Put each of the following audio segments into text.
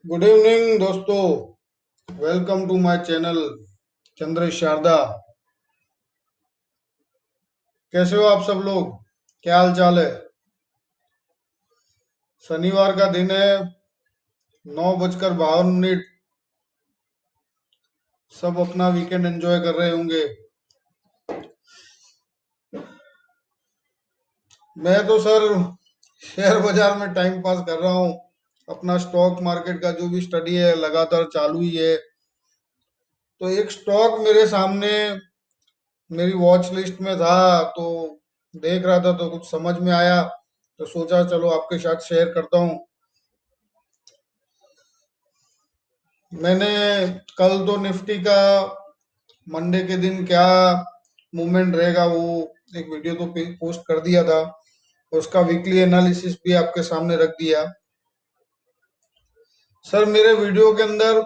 Good evening दोस्तों। Welcome to my channel चंद्र शारदा। कैसे हो आप सब लोग? क्या हाल चाल है? शनिवार का दिन है, 9:52। सब अपना वीकेंड एंजॉय कर रहे होंगे। मैं तो सर शेयर बाजार में टाइम पास कर रहा हूँ। अपना स्टॉक मार्केट का जो भी स्टडी है लगातार चालू ही है। तो एक स्टॉक मेरे सामने मेरी वॉच लिस्ट में था, तो देख रहा था तो कुछ समझ में आया, तो सोचा चलो आपके साथ शेयर करता हूँ। मैंने कल तो निफ्टी का मंडे के दिन क्या मूवमेंट रहेगा वो एक वीडियो तो पोस्ट कर दिया था। उसका वीकली एनालिसिस भी आपके सामने रख दिया। सर मेरे वीडियो के अंदर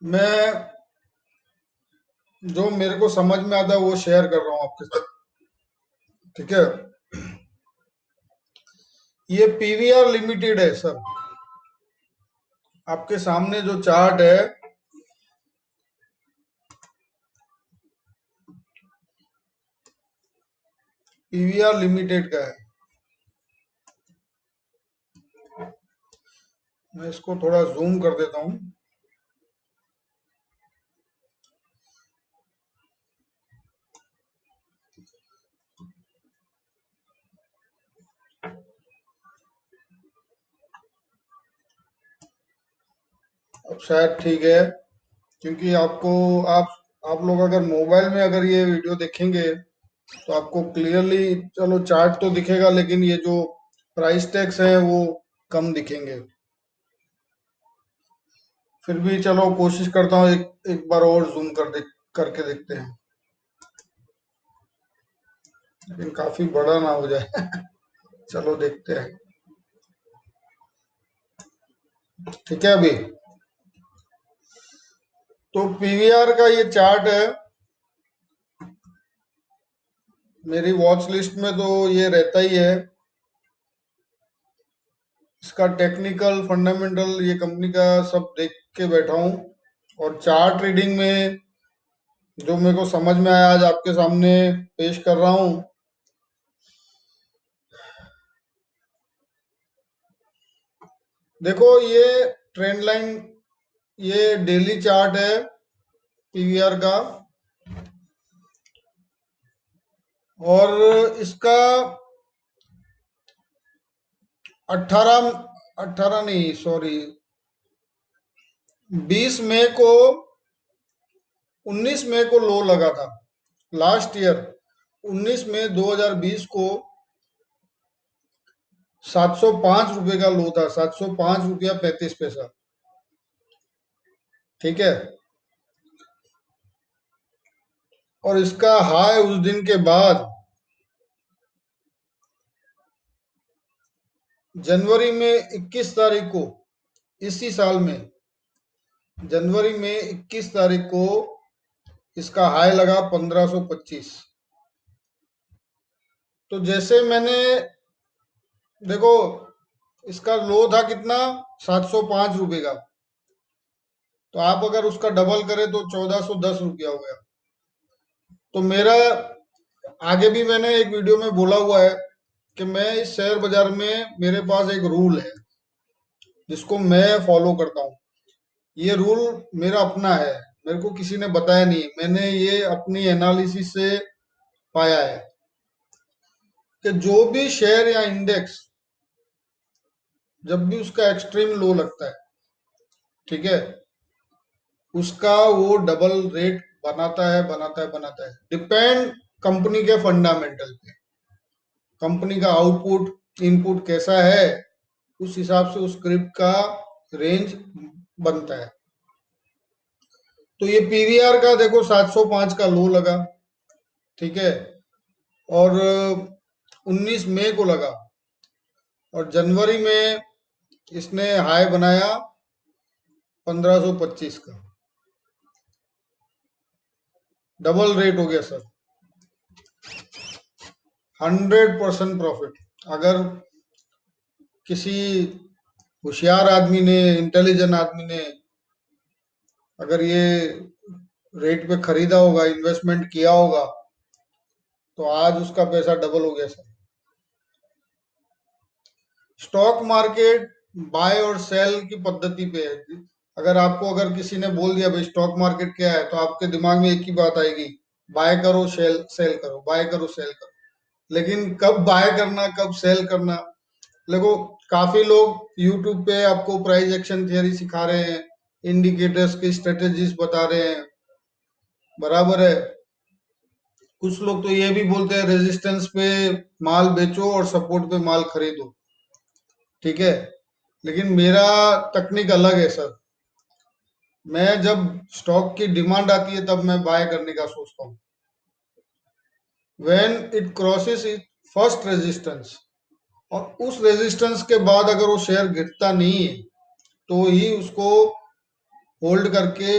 मैं जो मेरे को समझ में आता है वो शेयर कर रहा हूँ आपके साथ। ठीक है। ये पीवीआर लिमिटेड है सर। आपके सामने जो चार्ट है, पीवीआर लिमिटेड का है। मैं इसको थोड़ा जूम कर देता हूँ। अब शायद ठीक है, क्योंकि आप लोग अगर मोबाइल में अगर ये वीडियो देखेंगे तो आपको क्लियरली, चलो चार्ट तो दिखेगा लेकिन ये जो प्राइस टैग्स है वो कम दिखेंगे। फिर भी चलो कोशिश करता हूँ, एक बार और जूम करके देखते हैं, लेकिन काफी बड़ा ना हो जाए। चलो देखते हैं। ठीक है। अभी तो पीवीआर का ये चार्ट है। मेरी वॉच लिस्ट में तो ये रहता ही है। इसका टेक्निकल फंडामेंटल ये कंपनी का सब देख के बैठा हूँ। और चार्ट रीडिंग में जो मेरे को समझ में आया आज आपके सामने पेश कर रहा हूँ। देखो ये ट्रेंड लाइन, ये डेली चार्ट है पीवीआर का। और इसका 18 18 नहीं, सॉरी, 20 मई को, 19 मई को लो लगा था लास्ट ईयर। 19 मई 2020 को 705 रुपए का लो था, 705 रुपया 35 पैसा। ठीक है। और इसका हाई उस दिन के बाद जनवरी में 21 तारीख को, इसी साल में जनवरी में 21 तारीख को इसका हाई लगा 1525। तो जैसे मैंने, देखो इसका लो था कितना, 705 रुपए का। तो आप अगर उसका डबल करें तो 1410 रुपया हो गया। तो मेरा, आगे भी मैंने एक वीडियो में बोला हुआ है कि मैं इस शेयर बाजार में, मेरे पास एक रूल है जिसको मैं फॉलो करता हूँ। ये रूल मेरा अपना है, मेरे को किसी ने बताया नहीं, मैंने ये अपनी एनालिसिस से पाया है कि जो भी शेयर या इंडेक्स, जब भी उसका एक्सट्रीम लो लगता है, ठीक है, उसका वो डबल रेट बनाता है, बनाता है, बनाता है। डिपेंड कंपनी के फंडामेंटल पे, कंपनी का आउटपुट इनपुट कैसा है, उस हिसाब से उस स्क्रिप्ट का रेंज बनता है। तो ये पीवीआर का देखो 705 का लो लगा। ठीक है। और 19 मई को लगा। और जनवरी में इसने हाई बनाया 1525 का। डबल रेट हो गया सर। 100% प्रॉफिट। अगर किसी होशियार आदमी ने, इंटेलिजेंट आदमी ने अगर ये रेट पे खरीदा होगा, इन्वेस्टमेंट किया होगा, तो आज उसका पैसा डबल हो गया सर। स्टॉक मार्केट बाय और सेल की पद्धति पे है। अगर किसी ने बोल दिया भाई स्टॉक मार्केट क्या है, तो आपके दिमाग में एक ही बात आएगी, बाय करो सेल सेल करो, बाय करो सेल करो। लेकिन कब बाय करना, कब सेल करना, देखो काफी लोग यूट्यूब पे आपको प्राइस एक्शन थियरी सिखा रहे हैं, इंडिकेटर्स की स्ट्रेटेजीज बता रहे हैं, बराबर है। कुछ लोग तो ये भी बोलते हैं रेजिस्टेंस पे माल बेचो और सपोर्ट पे माल खरीदो, ठीक है। लेकिन मेरा तकनीक अलग है सर। मैं जब स्टॉक की डिमांड आती है तब मैं बाय करने का सोचता हूँ, when it crosses it first resistance. और उस रेजिस्टेंस के बाद अगर वो शेयर गिरता नहीं है तो ही उसको होल्ड करके,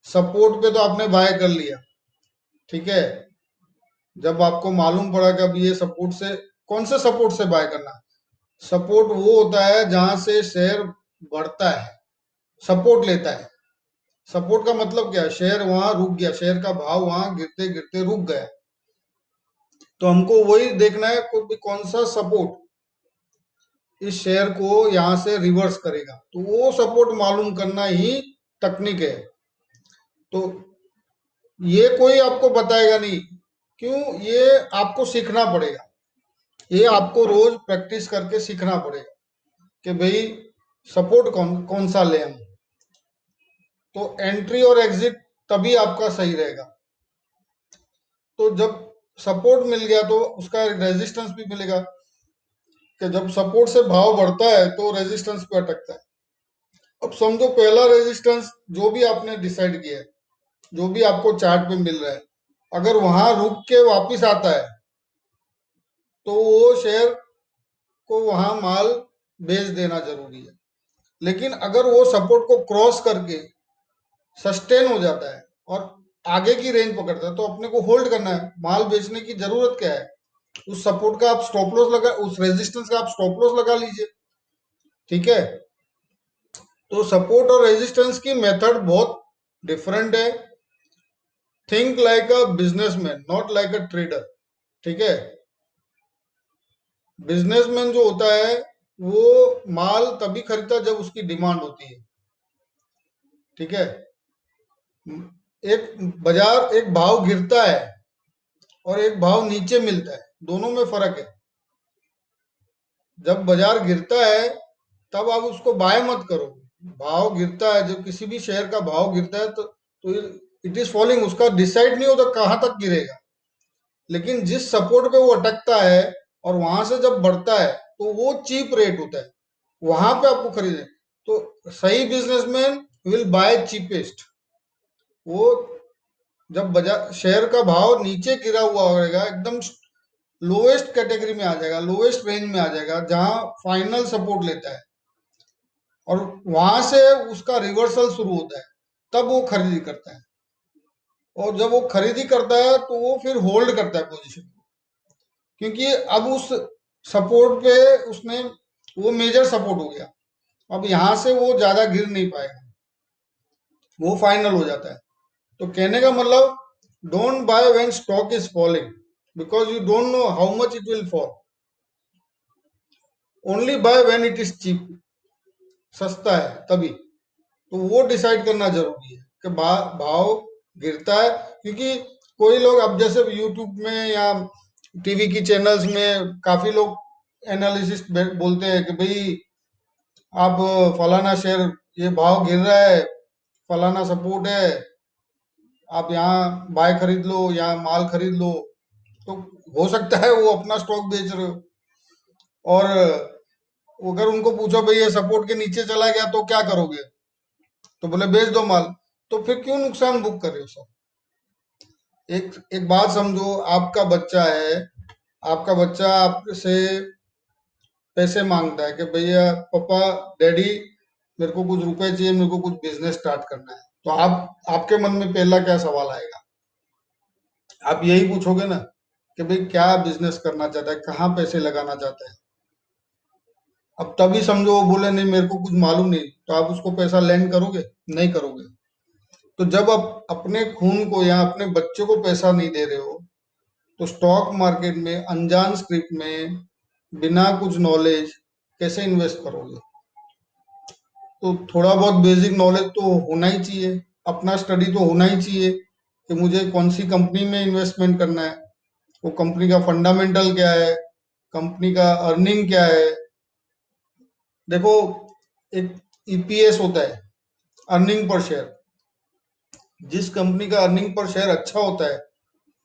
सपोर्ट पे तो आपने बाय कर लिया, ठीक है। जब आपको मालूम पड़ा कि अब ये सपोर्ट से, कौन से सपोर्ट से बाय करना है? सपोर्ट वो होता है जहां से शेयर बढ़ता है, सपोर्ट लेता है। सपोर्ट का मतलब क्या है? शेयर वहां रुक गया, शेयर का भाव वहां गिरते गिरते रुक गया, तो हमको वही देखना है कौन सा सपोर्ट इस शेयर को यहां से रिवर्स करेगा, तो वो सपोर्ट मालूम करना ही तकनीक है। तो ये कोई आपको बताएगा नहीं, क्यों? ये आपको सीखना पड़ेगा, ये आपको रोज प्रैक्टिस करके सीखना पड़ेगा कि भाई सपोर्ट कौन कौन सा ले हम, तो एंट्री और एग्जिट तभी आपका सही रहेगा। तो जब सपोर्ट मिल गया तो उसका रेजिस्टेंस भी मिलेगा, कि जब सपोर्ट से भाव बढ़ता है तो रेजिस्टेंस पे अटकता है। अब समझो पहला रेजिस्टेंस जो भी आपने डिसाइड किया है, जो भी आपको चार्ट पे मिल रहा है, अगर वहां रुक के वापस आता है तो वो शेयर को वहां माल बेच देना जरूरी है। लेकिन अगर वो सपोर्ट को क्रॉस करके सस्टेन हो जाता है और आगे की रेंज पकड़ता है, तो अपने को होल्ड करना है, माल बेचने की जरूरत क्या है? उस सपोर्ट का आप स्टॉप लॉस लगा, उस रेजिस्टेंस का आप स्टॉप लॉस लगा लीजिए, ठीक है। तो सपोर्ट और रेजिस्टेंस की मेथड बहुत डिफरेंट है। Think like a businessman, not like a trader, ठीक है। बिजनेसमैन जो होता है वो माल तभी खरीदता है जब उसकी डिमांड होती है, ठीक है। एक बाजार, एक भाव गिरता है और एक भाव नीचे मिलता है, दोनों में फर्क है। जब बाजार गिरता है तब आप उसको बाय मत करो। भाव गिरता है, जब किसी भी शेयर का भाव गिरता है तो इट इज फॉलिंग, उसका डिसाइड नहीं होता कहां तक गिरेगा। लेकिन जिस सपोर्ट पे वो अटकता है और वहां से जब बढ़ता है तो वो चीप रेट होता है, वहां पे आपको खरीदे। तो सही बिजनेसमैन विल बाय चीपेस्ट। वो जब बाजार शेयर का भाव नीचे गिरा हुआ होगा, एकदम लोएस्ट कैटेगरी में आ जाएगा, लोएस्ट रेंज में आ जाएगा, जहां फाइनल सपोर्ट लेता है, और वहां से उसका रिवर्सल शुरू होता है, तब वो खरीदी करता है। और जब वो खरीदी करता है तो वो फिर होल्ड करता है पोजीशन को, क्योंकि अब उस सपोर्ट पे उसने, वो मेजर सपोर्ट हो गया, अब यहां से वो ज्यादा गिर नहीं पाएगा, वो फाइनल हो जाता है। तो कहने का मतलब, don't buy when stock is falling, because you don't know how much it will fall. Only buy when it is cheap, सस्ता है तभी। तो वो डिसाइड करना जरूरी है कि भाव गिरता है, क्योंकि कोई लोग, अब जैसे यूट्यूब में या टीवी की चैनल्स में काफी लोग एनालिसिस बोलते हैं कि भाई आप फलाना शेयर, ये भाव गिर रहा है, फलाना सपोर्ट है, आप यहाँ बाय खरीद लो, यहाँ माल खरीद लो। तो हो सकता है वो अपना स्टॉक बेच रहे हो, और अगर उनको पूछो भाई ये सपोर्ट के नीचे चला गया तो क्या करोगे, तो बोले बेच दो माल। तो फिर क्यों नुकसान बुक कर रहे हो सब? एक एक बात समझो, आपका बच्चा है, आपका बच्चा आपसे पैसे मांगता है कि भैया, पापा, डैडी, मेरे को कुछ रुपए चाहिए, मेरे को कुछ बिजनेस स्टार्ट करना है। तो आप, आपके मन में पहला क्या सवाल आएगा? आप यही पूछोगे ना कि भाई क्या बिजनेस करना चाहता है, कहाँ पैसे लगाना चाहता है। अब तभी समझो वो बोले नहीं मेरे को कुछ मालूम नहीं, तो आप उसको पैसा लैंड करोगे? नहीं करोगे। तो जब आप अपने खून को या अपने बच्चे को पैसा नहीं दे रहे हो, तो स्टॉक मार्केट में अनजान स्क्रिप्ट में बिना कुछ नॉलेज कैसे इन्वेस्ट करोगे? तो थोड़ा बहुत बेसिक नॉलेज तो होना ही चाहिए, अपना स्टडी तो होना ही चाहिए कि मुझे कौन सी कंपनी में इन्वेस्टमेंट करना है, वो कंपनी का फंडामेंटल क्या है, कंपनी का अर्निंग क्या है। देखो, एक ईपीएस होता है, अर्निंग पर शेयर। जिस कंपनी का अर्निंग पर शेयर अच्छा होता है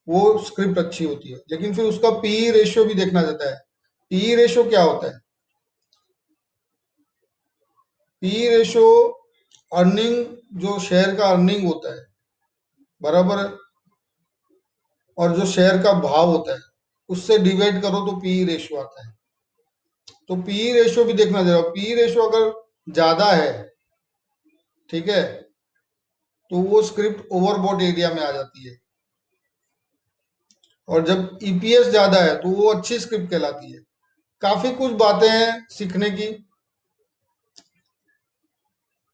वो स्क्रिप्ट अच्छी होती है, लेकिन फिर उसका पीई रेशियो भी देखना जाता है। पीई रेशियो क्या होता है? पीई रेशियो अर्निंग, जो शेयर का अर्निंग होता है बराबर, और जो शेयर का भाव होता है उससे डिवाइड करो तो पीई रेशियो आता है। तो पीई रेशियो भी देखना जरूरी। पीई रेशियो अगर ज्यादा है, ठीक है, तो वो स्क्रिप्ट ओवरबॉट एरिया में आ जाती है। और जब ईपीएस ज्यादा है तो वो अच्छी स्क्रिप्ट कहलाती है। काफी कुछ बातें हैं सीखने की।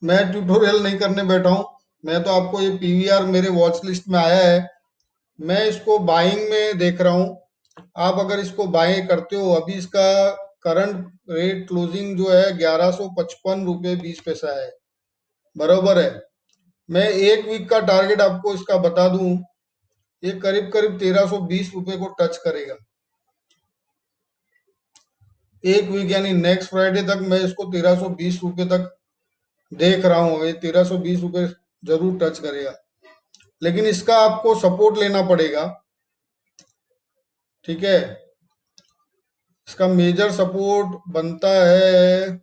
मैं ट्यूटोरियल नहीं करने बैठा हूँ, मैं तो आपको ये पीवीआर मेरे वॉच लिस्ट में आया है, मैं इसको बाइंग में देख रहा हूँ। आप अगर इसको बाय करते हो, अभी इसका करंट रेट क्लोजिंग जो है 1155 रुपये 20 पैसा है, बरोबर है। मैं एक वीक का टारगेट आपको इसका बता दूं, ये करीब करीब 1320 रुपये को टच करेगा। एक वीक यानी नेक्स्ट फ्राइडे तक मैं इसको 1320 रुपये तक देख रहा हूँ, ये 1320 रुपये जरूर टच करेगा। लेकिन इसका आपको सपोर्ट लेना पड़ेगा, ठीक है। इसका मेजर सपोर्ट बनता है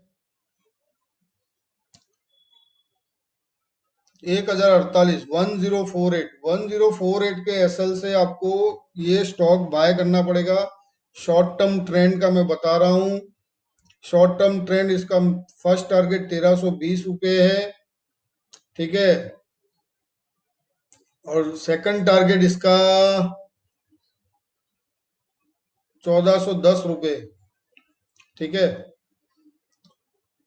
1048, 1048 के एसएल से आपको ये स्टॉक बाय करना पड़ेगा। शॉर्ट टर्म ट्रेंड का मैं बता रहा हूँ। शॉर्ट टर्म ट्रेंड इसका फर्स्ट टारगेट 1320 रुपये है, ठीक है। और सेकंड टारगेट इसका 1410 रुपये, ठीक है।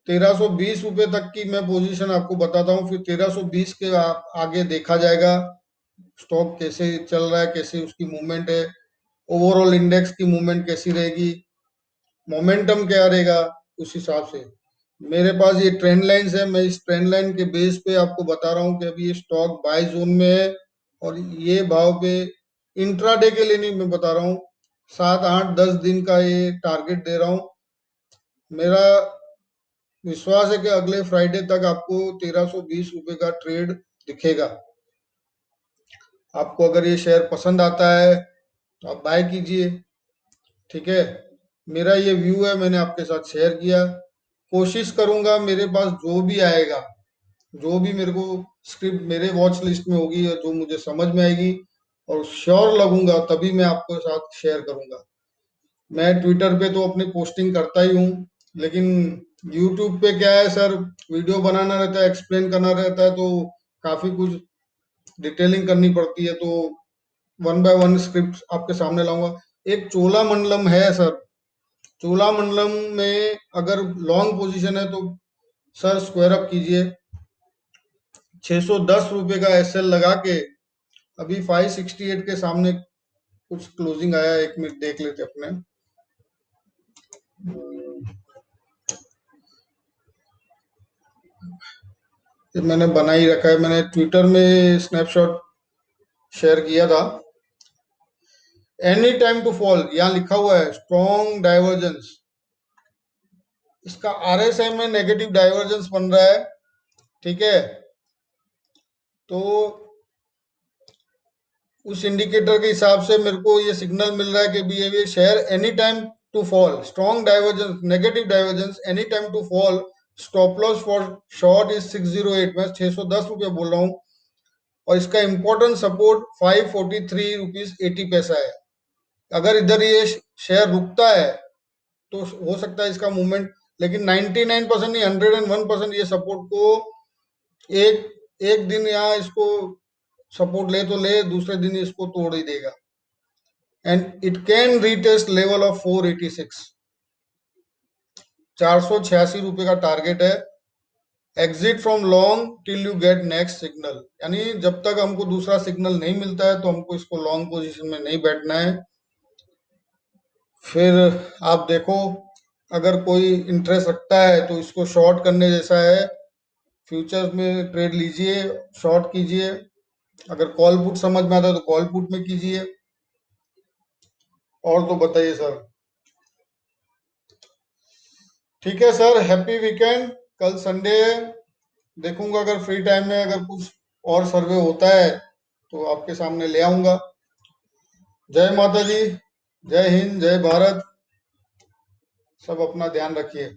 1320 रुपये तक की मैं पोजीशन आपको बताता हूँ, फिर 1320 के आगे देखा जाएगा स्टॉक कैसे चल रहा है, कैसे उसकी मूवमेंट है, ओवरऑल इंडेक्स की मूवमेंट कैसी रहेगी, मोमेंटम क्या रहेगा, उस हिसाब से। मेरे पास ये ट्रेंड लाइंस है, मैं इस ट्रेंड लाइन के बेस पे आपको बता रहा हूँ कि अभी ये स्टॉक बाय जोन में है, और ये भाव पे इंट्राडे के लिए नहीं मैं बता रहा हूँ, 7 8 10 दिन का ये टारगेट दे रहा हूँ। मेरा विश्वास है कि अगले फ्राइडे तक आपको 1320 रुपये का ट्रेड दिखेगा। आपको अगर ये शेयर पसंद आता है तो आप बाय कीजिए, ठीक है। मेरा ये व्यू है, मैंने आपके साथ शेयर किया। कोशिश करूंगा मेरे पास जो भी आएगा, जो भी मेरे को स्क्रिप्ट मेरे वॉच लिस्ट में होगी और जो मुझे समझ में आएगी और श्योर लगूंगा, तभी मैं आपके साथ शेयर करूंगा। मैं ट्विटर पे तो अपनी पोस्टिंग करता ही हूँ, लेकिन यूट्यूब पे क्या है सर, वीडियो बनाना रहता है, एक्सप्लेन करना रहता है, तो काफी कुछ डिटेलिंग करनी पड़ती है, तो वन बाय वन स्क्रिप्ट आपके सामने लाऊंगा। एक चोलामंडलम है सर, चोलामंडलम में अगर लॉन्ग पोजीशन है तो सर स्क्वायर अप कीजिए। 610 रुपये का एसएल लगा के अभी 568 के सामने कुछ क्लोजिंग आया है, 1 मिनट देख लेते अपने। ये मैंने बना ही रखा है, मैंने ट्विटर में स्नैपशॉट शेयर किया था। एनी टाइम टू फॉल यहाँ लिखा हुआ है, स्ट्रॉन्ग डाइवर्जेंस। इसका आरएसआई में नेगेटिव डाइवर्जेंस बन रहा है, ठीक है। तो उस इंडिकेटर के हिसाब से मेरे को ये सिग्नल मिल रहा है कि भी ये share any time to fall, strong divergence, negative divergence, any time to fall. Stop loss for short is 608, मैं 610 रुपये बोल रहा हूँ। और इसका इंपॉर्टेंट सपोर्ट 543 रुपीज 80 पैसा है। अगर इधर ये शेयर रुकता है तो हो सकता है इसका मूवमेंट, लेकिन 99% नहीं, 101% ये सपोर्ट को एक एक दिन यहाँ इसको सपोर्ट ले तो ले, दूसरे दिन इसको तोड़ ही देगा। And it can retest level of 486। ₹486 का टारगेट है। Exit from long till you get next signal, यानी जब तक हमको दूसरा सिग्नल नहीं मिलता है तो हमको इसको लॉन्ग पोजीशन में नहीं बैठना है। फिर आप देखो, अगर कोई इंटरेस्ट रखता है तो इसको शॉर्ट करने जैसा है, फ्यूचर्स में ट्रेड लीजिए, शॉर्ट कीजिए। अगर कॉल पुट समझ में आता है तो कॉल पुट में कीजिए। और तो बताइए सर। ठीक है सर, हैप्पी वीकेंड। कल संडे है, देखूंगा अगर फ्री टाइम में अगर कुछ और सर्वे होता है तो आपके सामने ले आऊंगा। जय माता दी, जय हिंद, जय भारत। सब अपना ध्यान रखिए।